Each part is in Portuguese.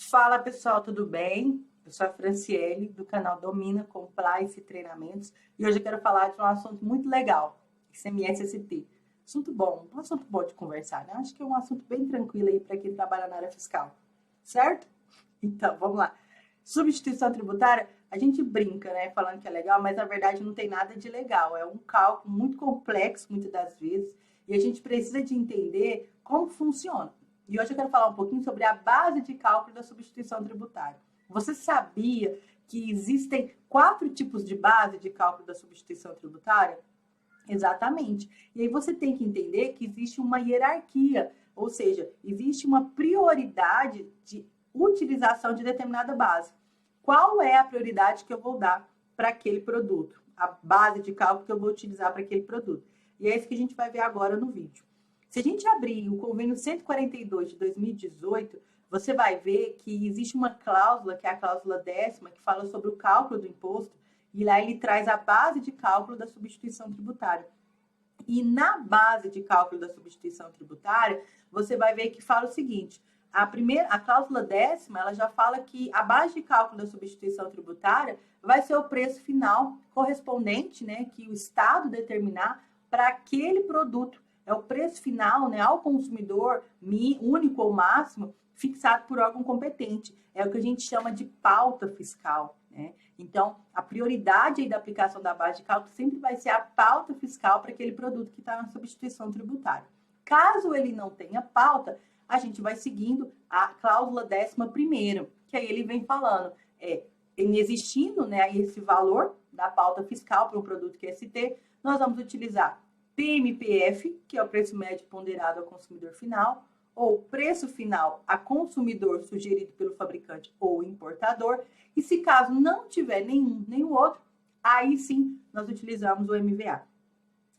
Fala pessoal, tudo bem? Eu sou a Franciele, do canal Domina Compliance e Treinamentos, e hoje eu quero falar de um assunto muito legal, ICMS-ST. Assunto bom, um assunto bom de conversar, né? Acho que é um assunto bem tranquilo aí para quem trabalha na área fiscal, certo? Então, vamos lá. Substituição tributária, a gente brinca, né, falando que é legal, mas na verdade não tem nada de legal. É um cálculo muito complexo, muitas das vezes, e a gente precisa de entender como funciona. E hoje eu quero falar um pouquinho sobre a base de cálculo da substituição tributária. Você sabia que existem 4 tipos de base de cálculo da substituição tributária? Exatamente. E aí você tem que entender que existe uma hierarquia, ou seja, existe uma prioridade de utilização de determinada base. Qual é a prioridade que eu vou dar para aquele produto? A base de cálculo que eu vou utilizar para aquele produto. E é isso que a gente vai ver agora no vídeo. Se a gente abrir o convênio 142 de 2018, você vai ver que existe uma cláusula, que é a cláusula 10ª, que fala sobre o cálculo do imposto, e lá ele traz a base de cálculo da substituição tributária. E na base de cálculo da substituição tributária, você vai ver que fala o seguinte: a cláusula 10ª, ela já fala que a base de cálculo da substituição tributária vai ser o preço final correspondente, né, que o Estado determinar para aquele produto. É o preço final, né, ao consumidor, único ou máximo, fixado por órgão competente. É o que a gente chama de pauta fiscal, né? Então, a prioridade aí da aplicação da base de cálculo sempre vai ser a pauta fiscal para aquele produto que está na substituição tributária. Caso ele não tenha pauta, a gente vai seguindo a cláusula 11ª, que aí ele vem falando, existindo, né, esse valor da pauta fiscal para um produto que é ST, nós vamos utilizar PMPF, que é o preço médio ponderado ao consumidor final, ou preço final a consumidor sugerido pelo fabricante ou importador, e se caso não tiver nenhum nem o outro, aí sim nós utilizamos o MVA.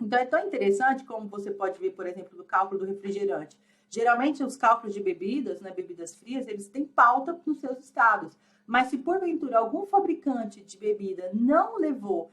Então é tão interessante como você pode ver, por exemplo, no cálculo do refrigerante. Geralmente os cálculos de bebidas, né, bebidas frias, eles têm pauta nos seus estados. Mas se porventura algum fabricante de bebida não levou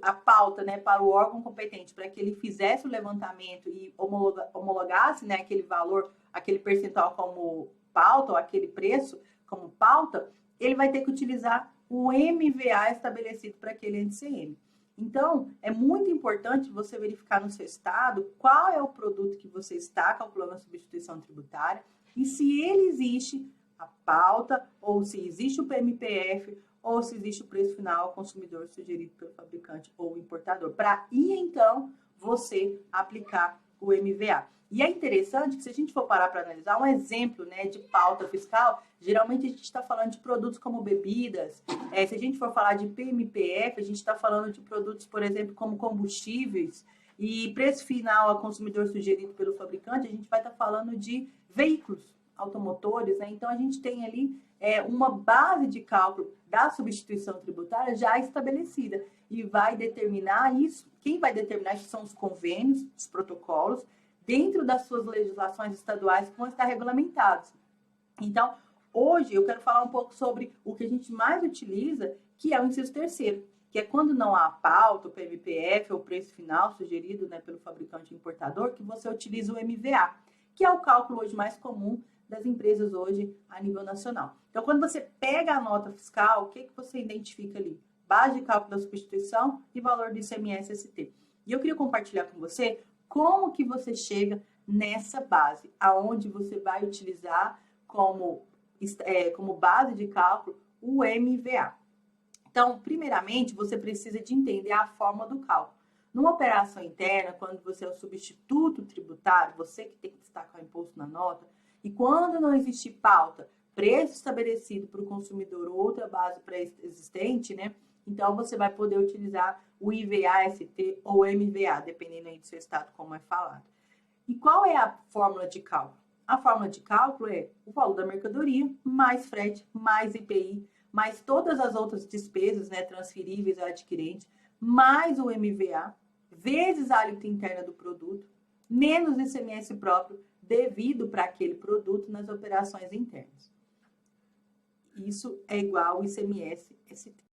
a pauta, né, para o órgão competente, para que ele fizesse o levantamento e homologasse, né, aquele valor, aquele percentual como pauta, ou aquele preço como pauta, ele vai ter que utilizar o MVA estabelecido para aquele NCM. Então, é muito importante você verificar no seu estado qual é o produto que você está calculando a substituição tributária e se ele existe a pauta, ou se existe o PMPF, ou se existe o preço final ao consumidor sugerido pelo fabricante ou importador, para ir, então, você aplicar o MVA. E é interessante que, se a gente for parar para analisar um exemplo, né, de pauta fiscal, geralmente a gente está falando de produtos como bebidas. Se a gente for falar de PMPF, a gente está falando de produtos, por exemplo, como combustíveis. E preço final ao consumidor sugerido pelo fabricante, a gente vai estar falando de veículos automotores, né? Então a gente tem ali uma base de cálculo da substituição tributária já estabelecida e vai determinar isso. Quem vai determinar isso são os convênios, os protocolos, dentro das suas legislações estaduais que vão estar regulamentados. Então, hoje eu quero falar um pouco sobre o que a gente mais utiliza, que é o inciso 3º, que é quando não há pauta, o PMPF ou preço final sugerido, né, pelo fabricante importador, que você utiliza o MVA, que é o cálculo hoje mais comum das empresas hoje a nível nacional. Então, quando você pega a nota fiscal, o que você identifica ali? Base de cálculo da substituição e valor do ICMS-ST. E eu queria compartilhar com você como que você chega nessa base, aonde você vai utilizar como base de cálculo o MVA. Então, primeiramente, você precisa de entender a forma do cálculo. Numa operação interna, quando você é o substituto tributário, você que tem que destacar o imposto na nota, e quando não existe pauta, preço estabelecido para o consumidor ou outra base pré-existente, né? Então, você vai poder utilizar o IVA-ST ou MVA, dependendo aí do seu estado, como é falado. E qual é a fórmula de cálculo? A fórmula de cálculo é o valor da mercadoria, mais frete, mais IPI, mais todas as outras despesas, né, transferíveis ao adquirente, mais o MVA, vezes a alíquota interna do produto, menos ICMS próprio, devido para aquele produto nas operações internas. Isso é igual ao ICMS-ST.